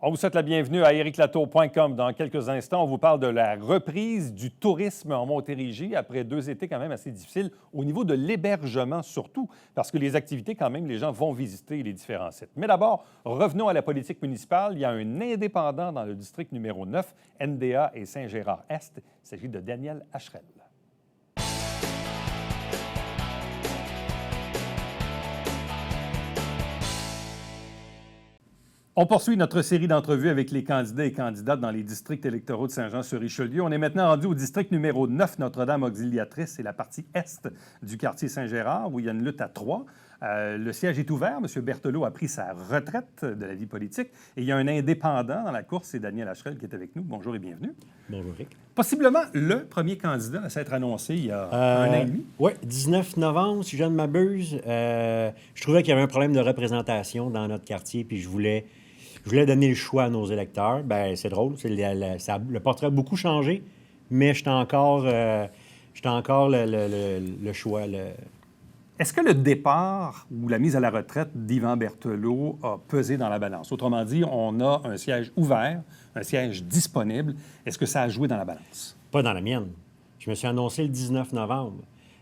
On vous souhaite la bienvenue à ericlatour.com. Dans quelques instants, on vous parle de la reprise du tourisme en Montérégie après 2 étés quand même assez difficiles au niveau de l'hébergement surtout, parce que les activités quand même, les gens vont visiter les différents sites. Mais d'abord, revenons à la politique municipale. Il y a un indépendant dans le district numéro 9, NDA et Saint-Gérard-Est. Il s'agit de Daniel Hacherel. On poursuit notre série d'entrevues avec les candidats et candidates dans les districts électoraux de Saint-Jean-sur-Richelieu. On est maintenant rendu au district numéro 9, Notre-Dame-Auxiliatrice. C'est la partie est du quartier Saint-Gérard, où il y a une lutte à 3. Le siège est ouvert. M. Berthelot a pris sa retraite de la vie politique. Et il y a un indépendant dans la course, c'est Daniel Hacherel qui est avec nous. Bonjour et bienvenue. Bonjour, Rick. Possiblement le premier candidat à s'être annoncé il y a un an et demi. Oui, 19 novembre, si je ne m'abuse. Je trouvais qu'il y avait un problème de représentation dans notre quartier, puis je voulais donner le choix à nos électeurs. Bien, c'est drôle, le portrait a beaucoup changé, mais j'étais encore le choix. Est-ce que le départ ou la mise à la retraite d'Yvan Berthelot a pesé dans la balance? Autrement dit, on a un siège ouvert, un siège disponible. Est-ce que ça a joué dans la balance? Pas dans la mienne. Je me suis annoncé le 19 novembre.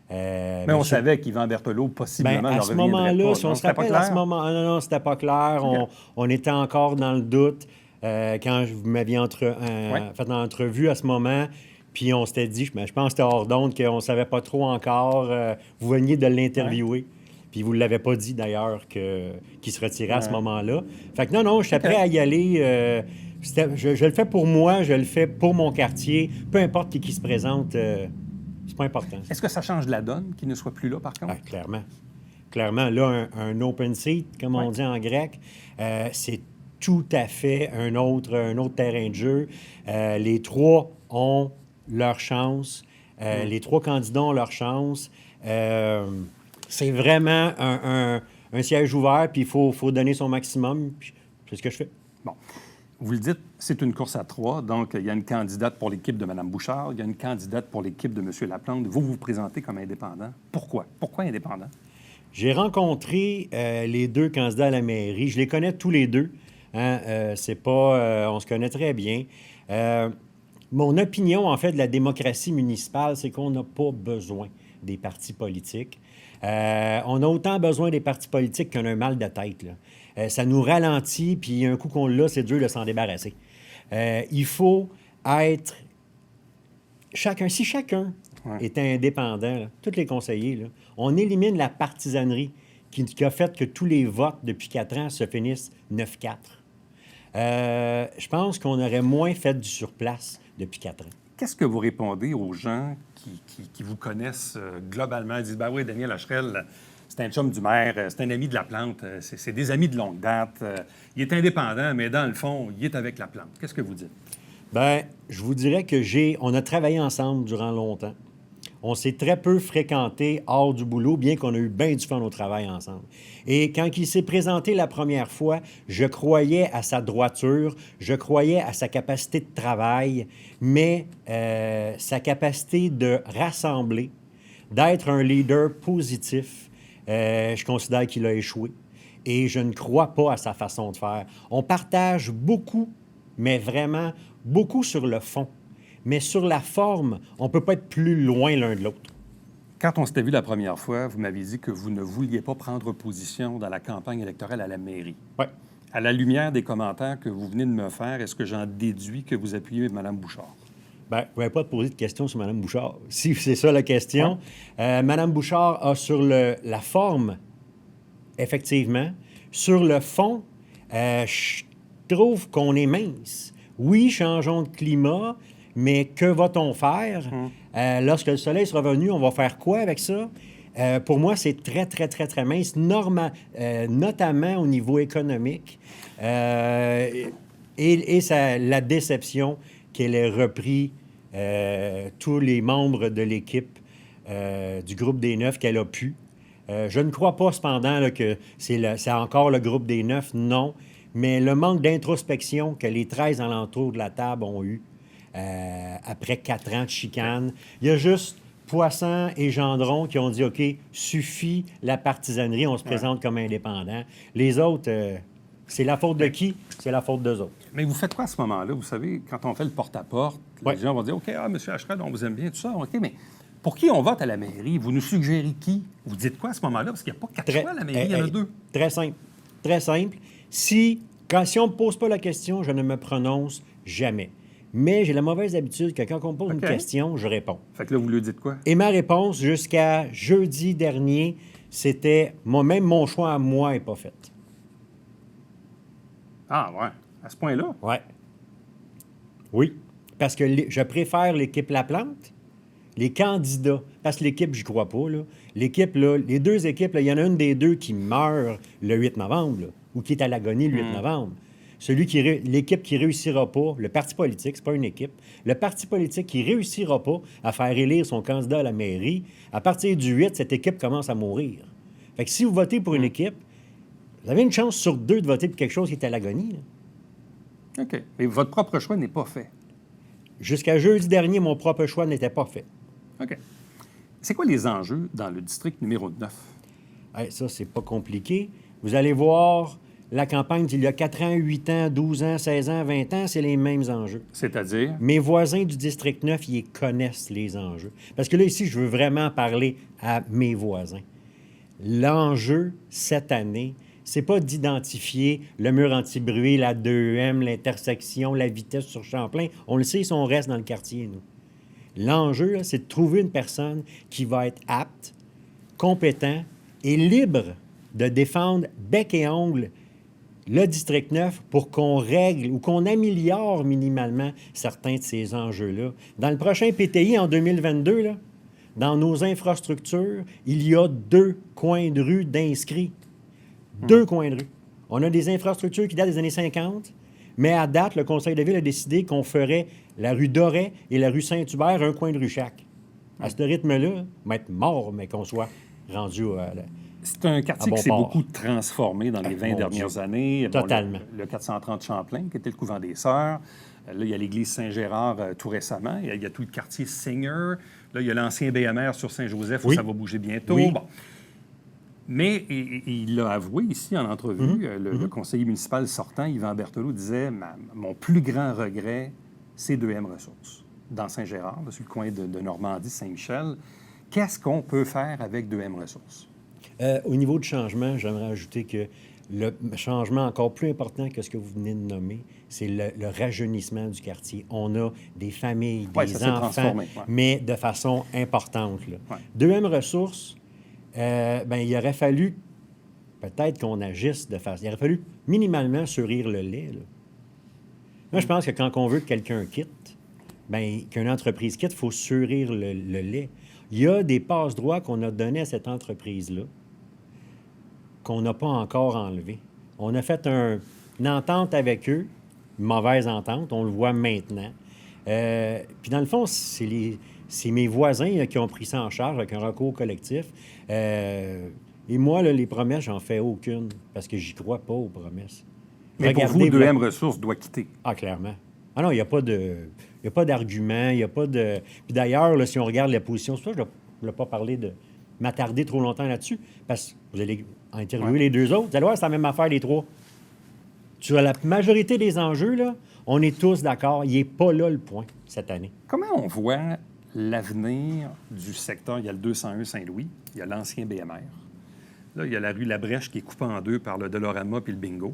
Mais on savait qu'Yvan Berthelot, possiblement, à ne ce reviendrait moment-là, pas. si on se rappelle, à ce moment... Non, c'était pas clair. Okay. On était encore dans le doute quand vous m'aviez fait une entrevue à ce moment. Puis on s'était dit, je pense que c'était hors d'onde, qu'on ne savait pas trop encore. Vous veniez de l'interviewer. Puis vous ne l'avez pas dit, d'ailleurs, qu'il se retirait à ce moment-là. Fait que non, j'étais prêt à y aller. Je le fais pour moi, je le fais pour mon quartier. Peu importe qui se présente... c'est pas important. Est-ce que ça change la donne qu'il ne soit plus là, par contre? Clairement. Clairement, là, un open seat, comme on dit en grec, c'est tout à fait un autre terrain de jeu. Les trois ont leur chance. Les trois candidats ont leur chance. C'est vraiment un siège ouvert, puis il faut donner son maximum. Puis c'est ce que je fais. Bon. Vous le dites, c'est une course à 3, donc il y a une candidate pour l'équipe de Mme Bouchard, il y a une candidate pour l'équipe de M. Laplante. Vous vous présentez comme indépendant. Pourquoi? Pourquoi indépendant? J'ai rencontré les deux candidats à la mairie. Je les connais tous les deux. C'est pas... on se connaît très bien. Mon opinion, en fait, de la démocratie municipale, c'est qu'on n'a pas besoin des partis politiques. On a autant besoin des partis politiques qu'on a un mal de tête, là. Ça nous ralentit, puis un coup qu'on l'a, c'est dur de s'en débarrasser. Il faut être... Si chacun était indépendant, là, tous les conseillers, là, on élimine la partisanerie qui a fait que tous les votes depuis 4 ans se finissent 9-4. Je pense qu'on aurait moins fait du surplace depuis 4 ans. Qu'est-ce que vous répondez aux gens qui vous connaissent globalement? Ils disent, ben oui, Daniel Hacherel, c'est un chum du maire, c'est un ami de Laplante, c'est des amis de longue date. Il est indépendant, mais dans le fond, il est avec Laplante. Qu'est-ce que vous dites? Bien, je vous dirais on a travaillé ensemble durant longtemps. On s'est très peu fréquentés hors du boulot, bien qu'on a eu bien du fun au travail ensemble. Et quand il s'est présenté la première fois, je croyais à sa droiture, je croyais à sa capacité de travail, mais sa capacité de rassembler, d'être un leader positif, je considère qu'il a échoué. Et je ne crois pas à sa façon de faire. On partage beaucoup, mais vraiment beaucoup sur le fond. Mais sur la forme, on ne peut pas être plus loin l'un de l'autre. Quand on s'était vu la première fois, vous m'aviez dit que vous ne vouliez pas prendre position dans la campagne électorale à la mairie. Oui. À la lumière des commentaires que vous venez de me faire, est-ce que j'en déduis que vous appuyez Mme Bouchard? Bien, vous n'avez pas posé de questions sur Mme Bouchard. Si c'est ça la question. Mme Bouchard a sur la forme, effectivement. Sur le fond, je trouve qu'on est mince. Oui, changeons de climat, mais que va-t-on faire? Lorsque le soleil sera venu, on va faire quoi avec ça? Pour moi, c'est très, très, très, très mince, notamment au niveau économique. La déception qu'elle ait repris tous les membres de l'équipe du groupe des 9 qu'elle a pu. Je ne crois pas, cependant, là, que c'est encore le groupe des 9, non. Mais le manque d'introspection que les 13 alentours de la table ont eu après 4 ans de chicane. Il y a juste Poisson et Gendron qui ont dit, OK, suffit la partisanerie, on se présente comme indépendant. Les autres, C'est la faute de qui? C'est la faute d'eux autres. Mais vous faites quoi à ce moment-là? Vous savez, quand on fait le porte-à-porte, Ouais. les gens vont dire, OK, M. Asherad, on vous aime bien, tout ça. OK, mais pour qui on vote à la mairie? Vous nous suggérez qui? Vous dites quoi à ce moment-là? Parce qu'il n'y a pas 4 choix à la mairie, il y en a 2. Très simple. Très simple. Si on ne me pose pas la question, je ne me prononce jamais. Mais j'ai la mauvaise habitude que quand on me pose une question, je réponds. Fait que là, vous lui dites quoi? Et ma réponse, jusqu'à jeudi dernier, c'était même mon choix à moi n'est pas fait. Ah, ouais. À ce point-là? Ouais. Oui. Parce que je préfère l'équipe Laplante, les candidats, parce que l'équipe, j'y crois pas, là. L'équipe, là, les 2 équipes, il y en a une des 2 qui meurt le 8 novembre, là, ou qui est à l'agonie le 8 novembre. L'équipe qui réussira pas, le parti politique, c'est pas une équipe, le parti politique qui réussira pas à faire élire son candidat à la mairie, à partir du 8, cette équipe commence à mourir. Fait que si vous votez pour une équipe, vous avez une chance sur 2 de voter pour quelque chose qui est à l'agonie, là. OK. Mais votre propre choix n'est pas fait. Jusqu'à jeudi dernier, mon propre choix n'était pas fait. OK. C'est quoi les enjeux dans le district numéro 9? Hey, ça, c'est pas compliqué. Vous allez voir la campagne d'il y a 4 ans, 8 ans, 12 ans, 16 ans, 20 ans, c'est les mêmes enjeux. C'est-à-dire? Mes voisins du district 9, ils connaissent les enjeux. Parce que là, ici, je veux vraiment parler à mes voisins. L'enjeu, cette année, c'est pas d'identifier le mur anti-bruit, la 2M, l'intersection, la vitesse sur Champlain. On le sait si on reste dans le quartier, nous. L'enjeu, là, c'est de trouver une personne qui va être apte, compétent et libre de défendre bec et ongle le district 9 pour qu'on règle ou qu'on améliore minimalement certains de ces enjeux-là. Dans le prochain PTI en 2022, là, dans nos infrastructures, il y a 2 coins de rue d'inscrits. 2 coins de rue. On a des infrastructures qui datent des années 50, mais à date, le Conseil de ville a décidé qu'on ferait la rue Doré et la rue Saint-Hubert, un coin de rue chaque. À ce rythme-là, on va être mort, mais qu'on soit rendu à C'est un quartier bon qui s'est port. beaucoup transformé dans les 20 mon dernières Dieu. années. Totalement. Le 430 Champlain, qui était le couvent des Sœurs. Là, il y a l'église Saint-Gérard tout récemment. Il y a tout le quartier Seigneur. Là, il y a l'ancien BMR sur Saint-Joseph où Oui. ça va bouger bientôt. Oui. Bon. Mais il l'a avoué ici en entrevue, le conseiller municipal sortant, Yvan Berthelot, disait mon plus grand regret, c'est 2M Ressources. Dans Saint-Gérard, là, sur le coin de Normandie, Saint-Michel. Qu'est-ce qu'on peut faire avec 2M Ressources? Au niveau de changement, j'aimerais ajouter que le changement encore plus important que ce que vous venez de nommer, c'est le rajeunissement du quartier. On a des familles, Ouais, des ça s'est enfants, transformé, ouais. mais de façon importante, là. Ouais. 2M Ressources, il aurait fallu peut-être qu'on agisse de façon... Il aurait fallu minimalement surir le lait, là. Moi, je pense que quand on veut que quelqu'un quitte, qu'une entreprise quitte, il faut surir le lait. Il y a des passe-droits qu'on a donnés à cette entreprise-là qu'on n'a pas encore enlevé. On a fait une entente avec eux, une mauvaise entente, on le voit maintenant. Puis dans le fond, c'est mes voisins là, qui ont pris ça en charge avec un recours collectif. Et moi, là, les promesses, j'en fais aucune parce que j'y crois pas aux promesses. Mais Regardez, pour vous, 2M Ressources doit quitter. Ah, clairement. Ah non, il n'y a pas d'argument, il n'y a pas de... Puis d'ailleurs, là, si on regarde la position, c'est pour ça que je ne voulais pas parler de m'attarder trop longtemps là-dessus, parce que vous allez interviewer les 2 autres. Vous allez voir, c'est la même affaire, les 3. Sur la majorité des enjeux, là, on est tous d'accord. Il n'est pas là le point, cette année. Comment on voit l'avenir du secteur? Il y a le 201 Saint-Louis, il y a l'ancien BMR. Là, il y a la rue Labrèche qui est coupée en 2 par le Dolorama puis le Bingo,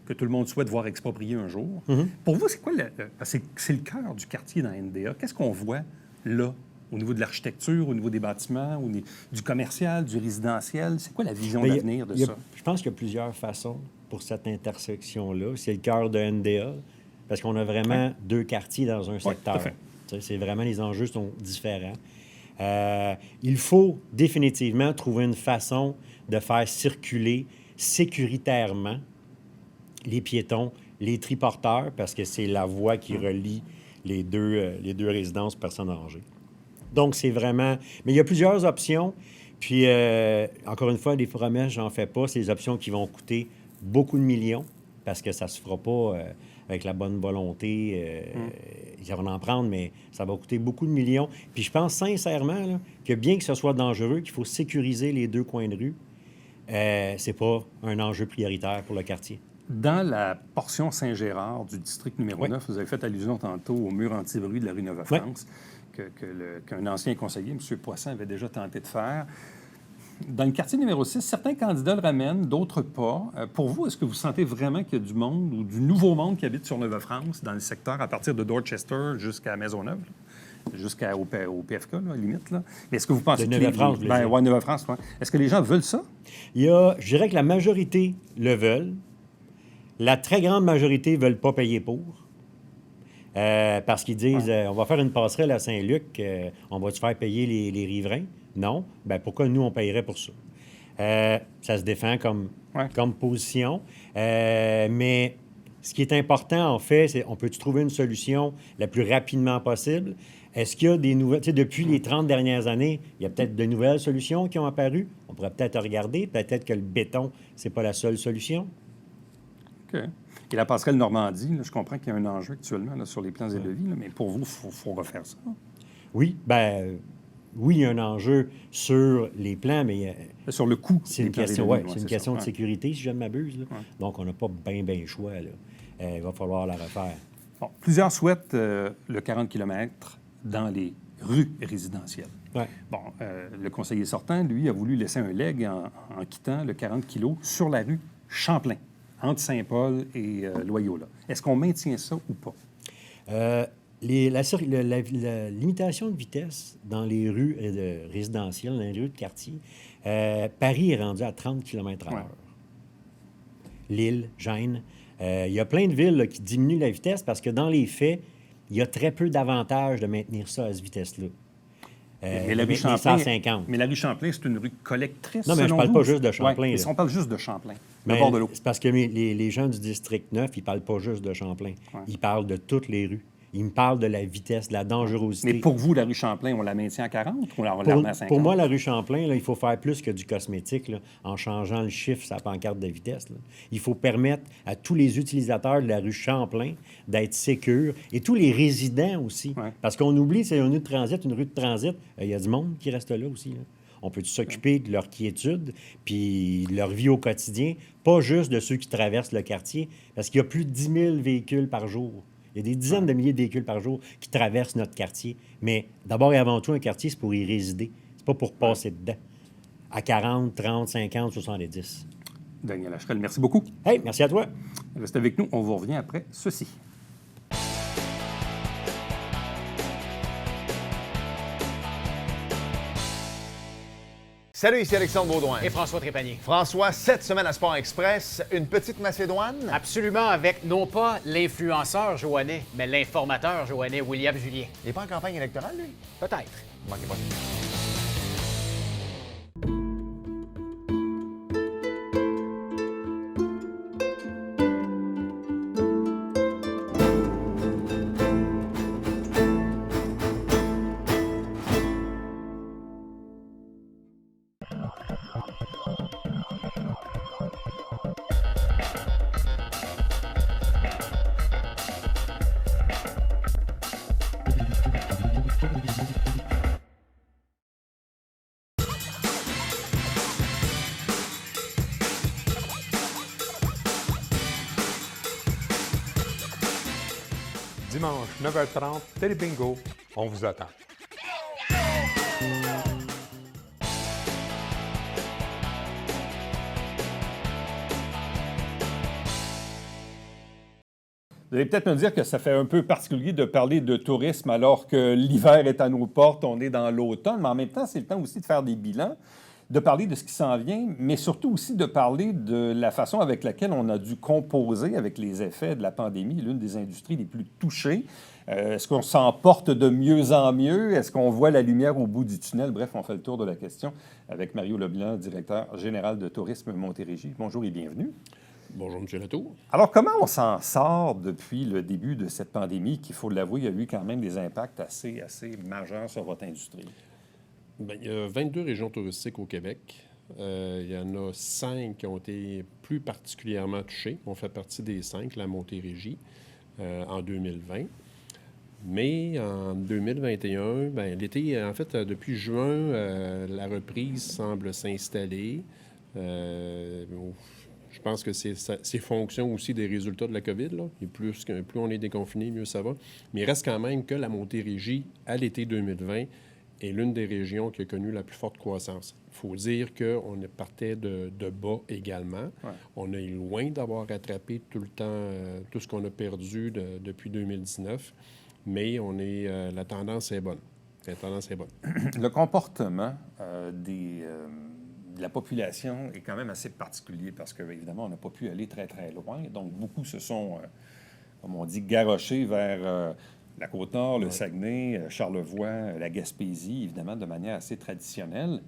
que tout le monde souhaite voir exproprier un jour. Pour vous, c'est quoi parce que c'est le cœur du quartier dans NDA. Qu'est-ce qu'on voit là, au niveau de l'architecture, au niveau des bâtiments, au niveau du commercial, du résidentiel? C'est quoi la vision d'avenir de ça? Je pense qu'il y a plusieurs façons pour cette intersection-là. C'est le cœur de NDA, parce qu'on a vraiment 2 quartiers dans un secteur. C'est vraiment, les enjeux sont différents. Il faut définitivement trouver une façon de faire circuler sécuritairement les piétons, les triporteurs, parce que c'est la voie qui relie les deux résidences personnes âgées. Donc, c'est vraiment... Mais il y a plusieurs options. Puis, encore une fois, des promesses, j'en fais pas. C'est des options qui vont coûter beaucoup de millions, parce que ça se fera pas avec la bonne volonté. Ils vont en prendre, mais ça va coûter beaucoup de millions. Puis, je pense sincèrement là, que bien que ce soit dangereux, qu'il faut sécuriser les 2 coins de rue, c'est pas un enjeu prioritaire pour le quartier. Dans la portion Saint-Gérard du district numéro 9, vous avez fait allusion tantôt au mur anti-bruit de la rue Neuve-France, qu'un ancien conseiller, M. Poisson, avait déjà tenté de faire. Dans le quartier numéro 6, certains candidats le ramènent, d'autres pas. Pour vous, est-ce que vous sentez vraiment qu'il y a du monde ou du nouveau monde qui habite sur Neuve-France, dans le secteur, à partir de Dorchester jusqu'à Maisonneuve, jusqu'au PFK, là, à la limite? Là? Mais est-ce que vous pensez de que Neuve-France, oui, Neuve-France, ouais. Est-ce que les gens veulent ça? Je dirais que la majorité le veulent. La très grande majorité ne veulent pas payer pour. Parce qu'ils disent, on va faire une passerelle à Saint-Luc, on va-tu faire payer les riverains? Non. Bien, pourquoi nous, on payerait pour ça? Ça se défend comme position. Mais ce qui est important, en fait, c'est on peut-tu trouver une solution la plus rapidement possible? Est-ce qu'il y a des nouvelles... Tu sais, depuis les 30 dernières années, il y a peut-être de nouvelles solutions qui ont apparu. On pourrait peut-être regarder. Peut-être que le béton, c'est pas la seule solution. OK. Et la passerelle Normandie, là, je comprends qu'il y a un enjeu actuellement là, sur les plans et devis, là, mais pour vous, il faut refaire ça. Oui, oui, il y a un enjeu sur les plans, mais sur le coût. C'est une question, c'est une question de sécurité, si je ne m'abuse. Là. Donc, on n'a pas bien le choix. Là. Il va falloir la refaire. Bon, plusieurs souhaitent le 40 km dans les rues résidentielles. Ouais. Bon, le conseiller sortant, lui, a voulu laisser un leg en quittant le 40 km sur la rue Champlain, entre Saint-Paul et Loyola. Est-ce qu'on maintient ça ou pas? La limitation de vitesse dans les rues résidentielles, dans les rues de quartier, Paris est rendu à 30 km/h. Ouais. Lille, Gênes. Il y a plein de villes là, qui diminuent la vitesse parce que dans les faits, il y a très peu d'avantages de maintenir ça à cette vitesse-là. Mais la rue Champlain, 150. Mais la rue Champlain, c'est une rue collectrice. Non, mais je ne parle pas juste de Champlain. Ouais, on parle juste de Champlain, le bord de l'eau. C'est parce que les gens du district 9, ils ne parlent pas juste de Champlain. Ouais. Ils parlent de toutes les rues. Ils me parlent de la vitesse, de la dangerosité. Mais pour vous, la rue Champlain, on la maintient à 40 ou on la remet à 50? Pour moi, la rue Champlain, là, il faut faire plus que du cosmétique là, en changeant le chiffre sur la pancarte de vitesse. Là. Il faut permettre à tous les utilisateurs de la rue Champlain d'être sécures et tous les résidents aussi. Ouais. Parce qu'on oublie, c'est une rue de transit. Il y a du monde qui reste là aussi. Là. On peut s'occuper de leur quiétude puis de leur vie au quotidien, pas juste de ceux qui traversent le quartier, parce qu'il y a plus de 10 000 véhicules par jour. Il y a des dizaines de milliers de véhicules par jour qui traversent notre quartier. Mais d'abord et avant tout, un quartier, c'est pour y résider. C'est pas pour passer dedans. À 40, 30, 50, 70. Daniel Hacherel, merci beaucoup. Hey, merci à toi. Restez avec nous. On vous revient après ceci. Salut, ici Alexandre Baudouin. Et François Trépanier. François, cette semaine à Sport Express, une petite Macédoine? Absolument, avec non pas l'influenceur joannais, mais l'informateur joannais William Julien. Il n'est pas en campagne électorale, lui? Peut-être. Manquez pas. Dimanche, 9h30, Télé Bingo, on vous attend. Vous allez peut-être me dire que ça fait un peu particulier de parler de tourisme alors que l'hiver est à nos portes, on est dans l'automne, mais en même temps, c'est le temps aussi de faire des bilans, de parler de ce qui s'en vient, mais surtout aussi de parler de la façon avec laquelle on a dû composer avec les effets de la pandémie, l'une des industries les plus touchées. Est-ce qu'on s'en porte de mieux en mieux? Est-ce qu'on voit la lumière au bout du tunnel? Bref, on fait le tour de la question avec Mario Leblanc, directeur général de Tourisme Montérégie. Bonjour et bienvenue. Bonjour, M. Latour. Alors, comment on s'en sort depuis le début de cette pandémie qui, il faut l'avouer, a eu quand même des impacts assez majeurs sur votre industrie? Bien, il y a 22 régions touristiques au Québec. Il y en a 5 qui ont été plus particulièrement touchées. On fait partie des 5, la Montérégie, en 2020. Mais en 2021, bien, l'été, en fait, depuis juin, la reprise semble s'installer. Je pense que c'est fonction aussi des résultats de la COVID. Là. Et plus on est déconfiné, mieux ça va. Mais il reste quand même que la Montérégie, à l'été 2020, est l'une des régions qui a connu la plus forte croissance. Il faut dire qu'on partait de bas également. Ouais. On est loin d'avoir rattrapé tout le temps, tout ce qu'on a perdu depuis 2019, mais la tendance est bonne. La tendance est bonne. Le comportement de la population est quand même assez particulier parce qu'évidemment, on n'a pas pu aller très, très loin. Donc, beaucoup se sont, comme on dit, garochés vers la Côte-Nord, le Saguenay, Charlevoix, la Gaspésie, évidemment, de manière assez traditionnelle.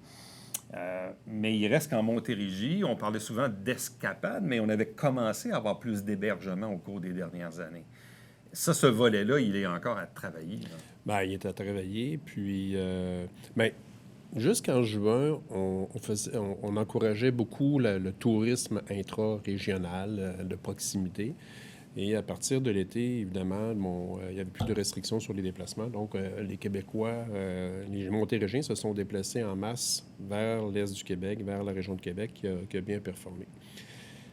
Mais il reste qu'en Montérégie, on parlait souvent d'escapade, mais on avait commencé à avoir plus d'hébergements au cours des dernières années. Ça, ce volet-là, il est encore à travailler. Là. Bien, il est à travailler. Puis, jusqu'en juin, on encourageait beaucoup le tourisme intra-régional de proximité. Et à partir de l'été, évidemment, il n'y avait plus de restrictions sur les déplacements. Donc, les Québécois, les Montérégiens se sont déplacés en masse vers l'est du Québec, vers la région de Québec, qui a bien performé.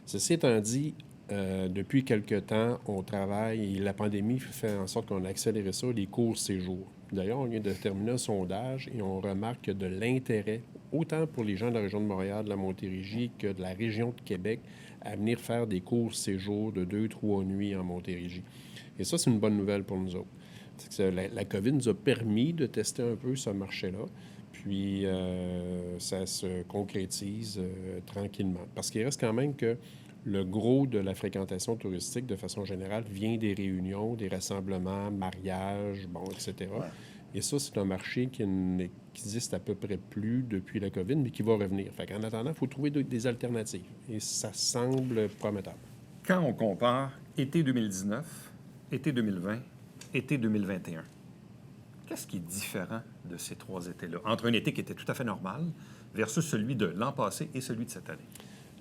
Ceci étant dit, depuis quelque temps, on travaille et la pandémie fait en sorte qu'on a accéléré ça, les courts séjours. D'ailleurs, on vient de terminer un sondage et on remarque de l'intérêt, autant pour les gens de la région de Montréal, de la Montérégie, que de la région de Québec, à venir faire des courts séjours de 2-3 nuits en Montérégie. Et ça, c'est une bonne nouvelle pour nous autres. C'est que la COVID nous a permis de tester un peu ce marché-là, puis ça se concrétise tranquillement. Parce qu'il reste quand même que le gros de la fréquentation touristique, de façon générale, vient des réunions, des rassemblements, mariages, etc. Ouais. Et ça, c'est un marché qui n'existe à peu près plus depuis la COVID, mais qui va revenir. Fait qu'en attendant, il faut trouver des alternatives. Et ça semble prometteur. Quand on compare été 2019, été 2020, été 2021, qu'est-ce qui est différent de ces 3 étés-là, entre un été qui était tout à fait normal versus celui de l'an passé et celui de cette année?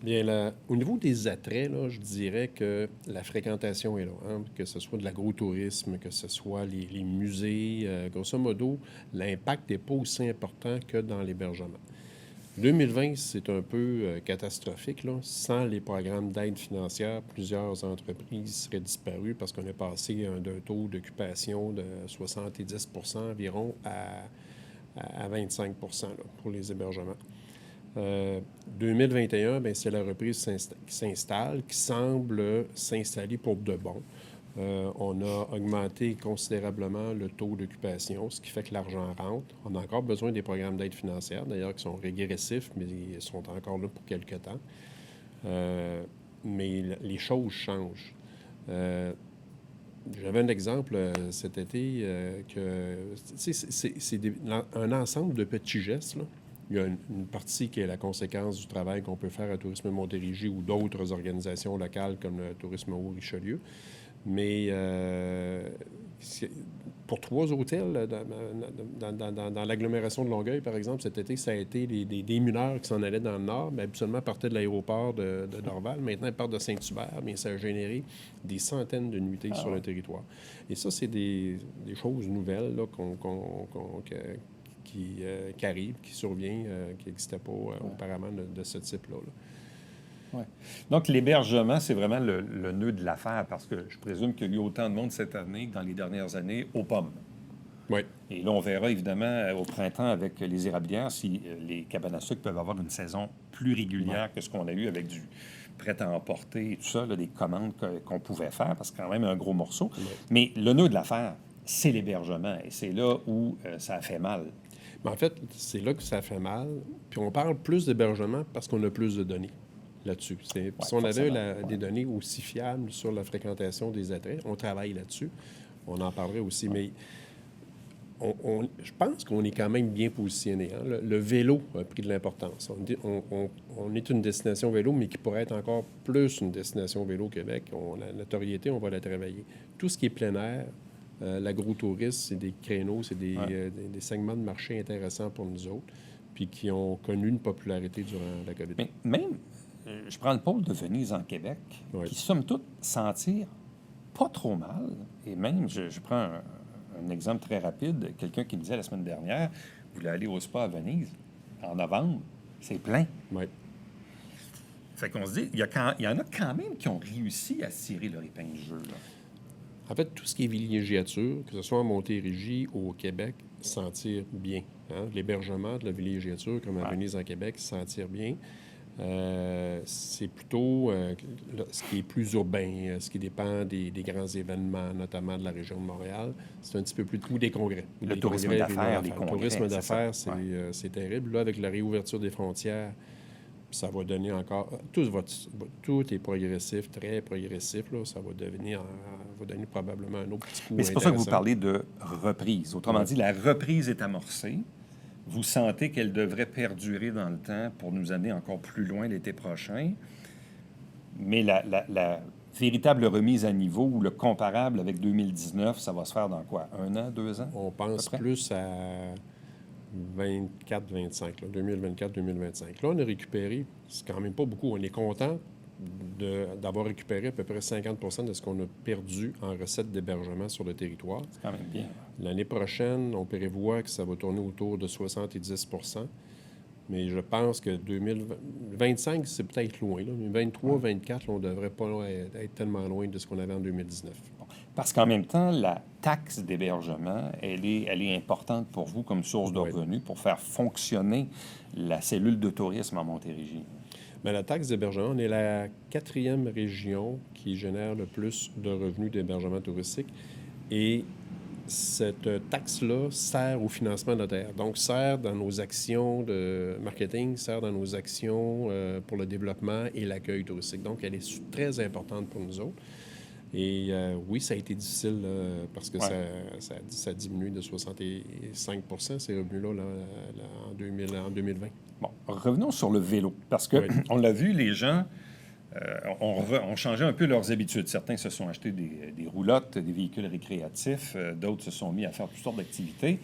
Bien, au niveau des attraits, là, je dirais que la fréquentation est là. Hein? Que ce soit de l'agrotourisme, que ce soit les musées. Grosso modo, l'impact n'est pas aussi important que dans l'hébergement. 2020, c'est un peu catastrophique. Là. Sans les programmes d'aide financière, plusieurs entreprises seraient disparues parce qu'on est passé d'un taux d'occupation de 70 % environ à 25 % là, pour les hébergements. 2021, bien, c'est la reprise qui s'installe, qui semble s'installer pour de bon. On a augmenté considérablement le taux d'occupation, ce qui fait que l'argent rentre. On a encore besoin des programmes d'aide financière, d'ailleurs, qui sont régressifs, mais ils sont encore là pour quelque temps. Mais les choses changent. J'avais un exemple cet été que c'est un ensemble de petits gestes, là. Il y a une partie qui est la conséquence du travail qu'on peut faire à Tourisme Montérégie ou d'autres organisations locales comme le Tourisme Haut-Richelieu. Mais pour 3 hôtels dans l'agglomération de Longueuil, par exemple, cet été, ça a été des mineurs qui s'en allaient dans le nord, mais habituellement partaient de l'aéroport de Dorval. Maintenant, ils partent de Saint-Hubert, mais ça a généré des centaines de nuitées sur le territoire. Et ça, c'est des choses nouvelles là, qui arrive, qui survient, qui n'existait pas auparavant de ce type-là. Ouais. Donc, l'hébergement, c'est vraiment le nœud de l'affaire parce que je présume qu'il y a eu autant de monde cette année que dans les dernières années aux pommes. Oui. Et là, on verra évidemment au printemps avec les érablières si les cabanes à sucre peuvent avoir une saison plus régulière que ce qu'on a eu avec du prêt à emporter et tout ça, là, des commandes qu'on pouvait faire parce que c'est quand même un gros morceau. Oui. Mais le nœud de l'affaire, c'est l'hébergement et c'est là où ça a fait mal. Mais en fait, c'est là que ça fait mal. Puis on parle plus d'hébergement parce qu'on a plus de données là-dessus. Si on avait des données aussi fiables sur la fréquentation des attraits, on travaille là-dessus. On en parlerait aussi. Mais je pense qu'on est quand même bien positionné. Hein? Le vélo a pris de l'importance. On est une destination vélo, mais qui pourrait être encore plus une destination vélo au Québec. La notoriété, on va la travailler. Tout ce qui est plein air, l'agrotourisme, c'est des créneaux, c'est des segments de marché intéressants pour nous autres, puis qui ont connu une popularité durant la COVID. Mais même, je prends le pôle de Venise en Québec, qui, somme toute, s'en tire pas trop mal. Et même, je prends un exemple très rapide, quelqu'un qui me disait la semaine dernière, vous voulez aller au spa à Venise en novembre, c'est plein. Oui. Fait qu'on se dit, il y en a quand même qui ont réussi à cirer leur épingle du jeu, là. En fait, tout ce qui est villégiature, que ce soit en Montérégie ou au Québec, s'en tire bien. Hein? L'hébergement de la villégiature, comme à Venise en Québec, s'en tire bien. C'est plutôt ce qui est plus urbain, ce qui dépend des grands événements, notamment de la région de Montréal. C'est un petit peu plus ou des congrès. Le Des tourisme congrès, d'affaires, des les congrès. Le congrès, tourisme c'est d'affaires, ça. c'est terrible. Là, avec la réouverture des frontières, ça va donner encore... Tout est progressif, très progressif. Là. Ça va donner probablement un autre petit coup Mais c'est pour ça que vous intéressant. parlez de reprise. Autrement dit, la reprise est amorcée. Vous sentez qu'elle devrait perdurer dans le temps pour nous amener encore plus loin l'été prochain. Mais la véritable remise à niveau ou le comparable avec 2019, ça va se faire dans quoi? 1 an, 2 ans? On pense à peu près? plus à 24-25, 2024-2025. Là, on a récupéré, c'est quand même pas beaucoup. On est content d'avoir récupéré à peu près 50 de ce qu'on a perdu en recettes d'hébergement sur le territoire. C'est quand même bien. L'année prochaine, on prévoit que ça va tourner autour de 70 mais je pense que 2025, c'est peut-être loin. Là, mais 23, 24, là, on ne devrait pas être tellement loin de ce qu'on avait en 2019. Parce qu'en même temps, la taxe d'hébergement, elle est importante pour vous comme source de Oui. revenus pour faire fonctionner la cellule de tourisme en Montérégie. Mais la taxe d'hébergement, on est la 4e région qui génère le plus de revenus d'hébergement touristique. Et cette taxe-là sert au financement notaire. Donc, sert dans nos actions de marketing, sert dans nos actions pour le développement et l'accueil touristique. Donc, elle est très importante pour nous autres. Et oui, ça a été difficile parce que ça a diminué de 65 ces revenus-là en 2020. Bon, revenons sur le vélo, parce que on l'a vu, les gens ont changé un peu leurs habitudes. Certains se sont achetés des roulottes, des véhicules récréatifs, d'autres se sont mis à faire toutes sortes d'activités.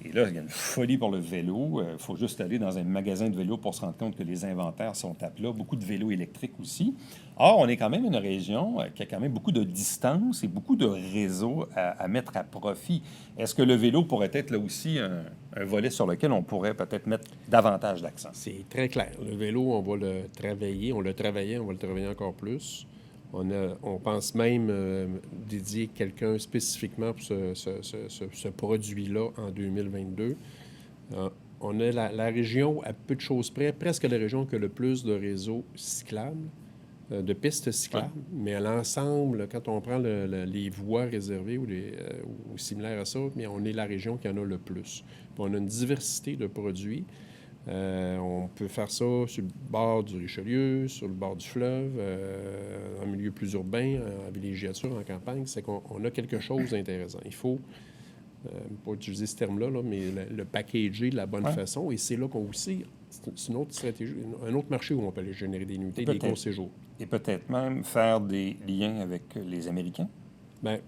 Et là, il y a une folie pour le vélo. Il faut juste aller dans un magasin de vélo pour se rendre compte que les inventaires sont à plat. Beaucoup de vélos électriques aussi. Or, on est quand même une région qui a quand même beaucoup de distance et beaucoup de réseaux à mettre à profit. Est-ce que le vélo pourrait être là aussi un volet sur lequel on pourrait peut-être mettre davantage d'accent? C'est très clair. Le vélo, on va le travailler. On l'a travaillé, on va le travailler encore plus. On pense même dédier quelqu'un spécifiquement pour ce produit-là en 2022. On a la région, à peu de choses près, presque la région qui a le plus de réseaux cyclables, de pistes cyclables. Mais à l'ensemble, quand on prend les voies réservées ou similaires à ça, mais on est la région qui en a le plus. Puis on a une diversité de produits. On peut faire ça sur le bord du Richelieu, sur le bord du fleuve, en milieu plus urbain, en villégiature, en campagne. C'est qu'on a quelque chose d'intéressant. Il faut, pas utiliser ce terme-là, là, mais le packager de la bonne façon. Et c'est là qu'on aussi, c'est une autre stratégie, un autre marché où on peut aller générer des nuitées, des courts séjours. Et peut-être même faire des liens avec les Américains? Bien,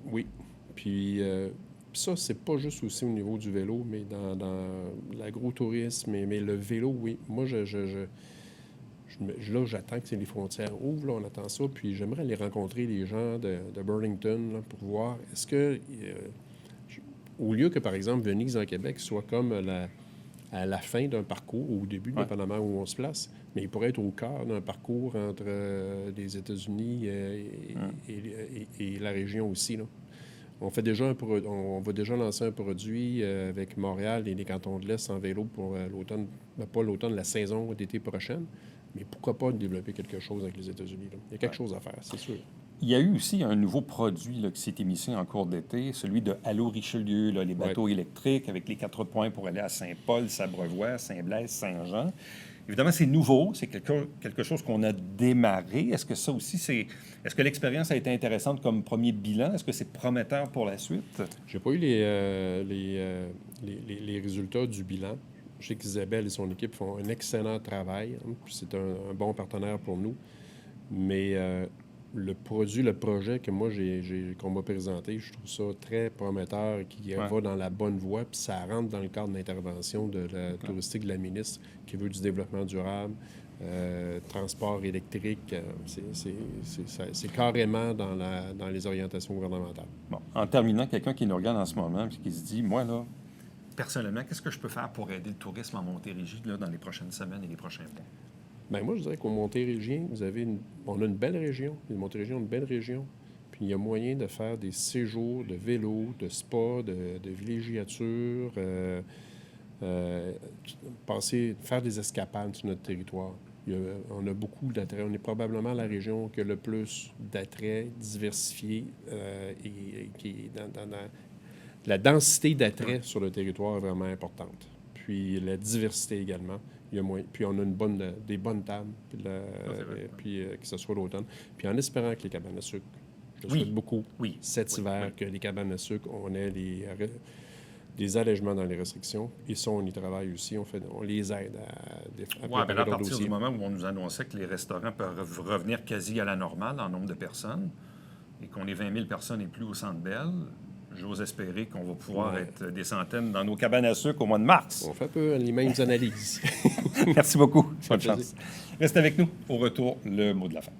oui. Puis ça, c'est pas juste aussi au niveau du vélo, mais dans l'agro-tourisme, mais le vélo, oui. Moi, là, j'attends que les frontières ouvrent, là, on attend ça, puis j'aimerais aller rencontrer les gens de Burlington là, pour voir, est-ce que, au lieu que, par exemple, Venise en Québec soit comme à la fin d'un parcours, ou au début, dépendamment où on se place, mais il pourrait être au cœur d'un parcours entre les États-Unis et la région aussi, là. On va déjà lancer un produit avec Montréal et les cantons de l'Est en vélo pour l'automne, pas l'automne, la saison d'été prochaine. Mais pourquoi pas développer quelque chose avec les États-Unis? Là? Il y a quelque chose à faire, c'est sûr. Il y a eu aussi un nouveau produit là, qui s'est émissé en cours d'été, celui de Allô Richelieu, là, les bateaux électriques avec les 4 points pour aller à Saint-Paul, Sabrevois, Saint-Blaise, Saint-Jean. Évidemment, c'est nouveau, c'est quelque chose qu'on a démarré. Est-ce que ça aussi, est-ce que l'expérience a été intéressante comme premier bilan? Est-ce que c'est prometteur pour la suite? J'ai pas eu les résultats du bilan. Je sais qu'Isabelle et son équipe font un excellent travail. Hein, c'est un bon partenaire pour nous. Mais le projet que moi, qu'on m'a présenté, je trouve ça très prometteur et qui va dans la bonne voie. Puis ça rentre dans le cadre d'intervention de la touristique de la ministre qui veut du développement durable, transport électrique. C'est carrément dans les orientations gouvernementales. Bon, en terminant, quelqu'un qui nous regarde en ce moment et qui se dit, moi, là, personnellement, qu'est-ce que je peux faire pour aider le tourisme en Montérégie là, dans les prochaines semaines et les prochains mois? Bien, moi, je dirais qu'au Montérégie, on a une belle région. Les Montérégie ont une belle région. Puis il y a moyen de faire des séjours de vélo, de spa, de villégiature, faire des escapades sur notre territoire. On a beaucoup d'attraits. On est probablement la région qui a le plus d'attraits diversifiés et qui est dans la densité d'attraits sur le territoire est vraiment importante. Puis la diversité également. Puis on a des bonnes tables, puis que ce soit l'automne. Puis en espérant que les cabanes à sucre, je souhaite beaucoup cet hiver que les cabanes à sucre, on ait des allègements dans les restrictions. Et ça, on y travaille aussi. On les aide à Oui, bien à partir du moment où on nous annonçait que les restaurants peuvent revenir quasi à la normale en nombre de personnes et qu'on est 20 000 personnes et plus au Centre Bell, j'ose espérer qu'on va pouvoir être des centaines dans nos cabanes à sucre au mois de mars. On fait un peu les mêmes analyses. Merci beaucoup. Bonne chance. Reste avec nous. Au retour, le mot de la fin.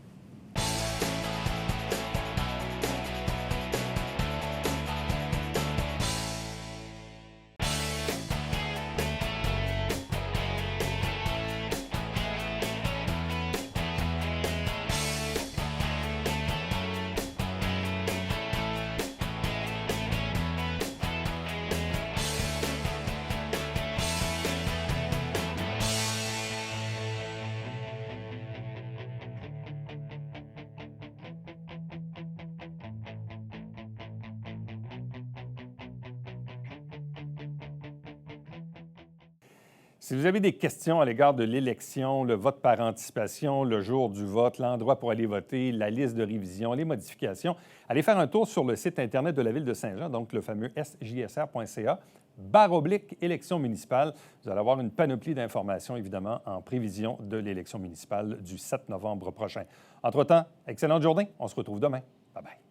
Si vous avez des questions à l'égard de l'élection, le vote par anticipation, le jour du vote, l'endroit pour aller voter, la liste de révision, les modifications, allez faire un tour sur le site Internet de la Ville de Saint-Jean, donc le fameux sjsr.ca/élection municipale. Vous allez avoir une panoplie d'informations, évidemment, en prévision de l'élection municipale du 7 novembre prochain. Entre-temps, excellente journée. On se retrouve demain. Bye-bye.